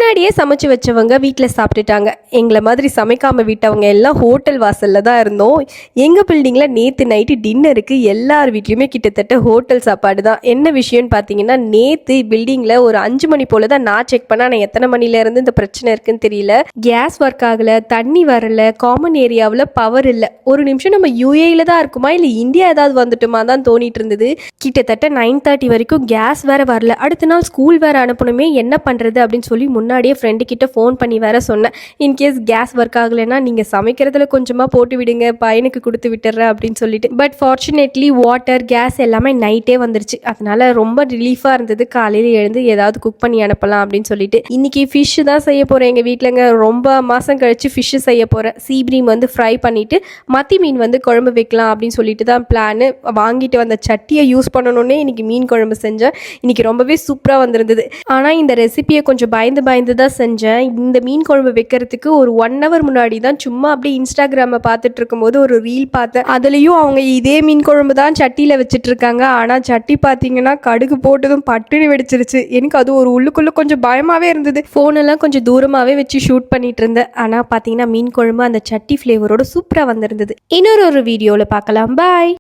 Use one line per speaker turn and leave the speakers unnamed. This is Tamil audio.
முன்னாடியே சமைச்சு வச்சவங்க வீட்டில் சாப்பிட்டுட்டாங்க. எங்களை மாதிரி சமைக்காமல் விட்டவங்க எல்லாம் ஹோட்டல் வாசலில் தான் இருந்தோம். எங்கள் பில்டிங்கில் நேற்று நைட்டு டின்னருக்கு எல்லார் வீட்லேயுமே கிட்டத்தட்ட ஹோட்டல் சாப்பாடு தான். என்ன விஷயம்னு பார்த்தீங்கன்னா, நேற்று பில்டிங்கில் ஒரு 5 மணி போல் தான் நான் செக் பண்ணேன். ஆனால் எத்தனை மணிலேருந்து இந்த பிரச்சனை இருக்குன்னு தெரியல. கேஸ் ஒர்க் ஆகலை, தண்ணி வரல, காமன் ஏரியாவில் பவர் இல்லை. ஒரு நிமிஷம் நம்ம யூஏயில் தான் இருக்குமா இல்லை இந்தியா ஏதாவது வந்துட்டுமா தான் தோணிட்டு இருந்தது. கிட்டத்தட்ட 9:30 வரைக்கும் கேஸ் வேறு வரல. அடுத்த நாள் ஸ்கூல் வேறு அனுப்பணுமே, என்ன பண்ணுறது அப்படின்னு சொல்லி முன்னாடியே ஃப்ரெண்டு கிட்ட ஃபோன் பண்ணி வேற சொன்னேன். இன்கேஸ் கேஸ் ஒர்க் ஆகலைன்னா நீங்கள் சமைக்கிறதுல கொஞ்சமாக போட்டு விடுங்க, பையனுக்கு கொடுத்து விட்டுறேன் அப்படின்னு சொல்லிட்டு. பட் ஃபார்ச்சுனேட்லி வாட்டர் கேஸ் எல்லாமே நைட்டே வந்துருச்சு. அதனால ரொம்ப ரிலீஃபாக இருந்தது. காலையில் எழுந்து ஏதாவது குக் பண்ணி அனுப்பலாம் அப்படின்னு சொல்லிட்டு இன்னைக்கு ஃபிஷ் தான் செய்ய போகிறேன். எங்கள் வீட்டிலங்க ரொம்ப மாதம் கழிச்சு ஃபிஷ்ஷு செய்ய போகிறேன். சீப்ரீம் வந்து ஃப்ரை பண்ணிவிட்டு மத்தி மீன் வந்து குழம்பு வைக்கலாம் அப்படின்னு சொல்லிட்டு தான் பிளானு. வாங்கிட்டு வந்த சட்டியை யூஸ் பண்ணணுன்னே இன்னைக்கு மீன் குழம்பு செஞ்சேன். இன்னைக்கு ரொம்பவே சூப்பராக வந்திருந்தது. ஆனால் இந்த ரெசிபியை கொஞ்சம் பயந்து தான் செஞ்சேன். இந்த மீன் குழம்பு வைக்கிறதுக்கு ஒரு 1 hour முன்னாடி தான் சும்மா அப்படியே இன்ஸ்டாகிராமை பார்த்துட்டு இருக்கும்போது ஒரு ரீல் பார்த்தேன். அதுலேயும் அவங்க இதே மீன் குழம்பு தான் சட்டியில் வச்சுட்டு இருக்காங்க. ஆனால் சட்டி பார்த்தீங்கன்னா கடுகு போட்டதும் பட்டுன்னு வெடிச்சிருச்சு. எனக்கு அது ஒரு உள்ளுக்குள்ளே கொஞ்சம் பயமாகவே இருந்தது. ஃபோனெல்லாம் கொஞ்சம் தூரமாகவே வச்சு ஷூட் பண்ணிட்டு இருந்தேன். ஆனால் பார்த்தீங்கன்னா மீன் குழம்பு அந்த சட்டி ஃப்ளேவரோட சூப்பராக வந்திருந்தது. இன்னொரு வீடியோவில் பார்க்கலாம். பாய்.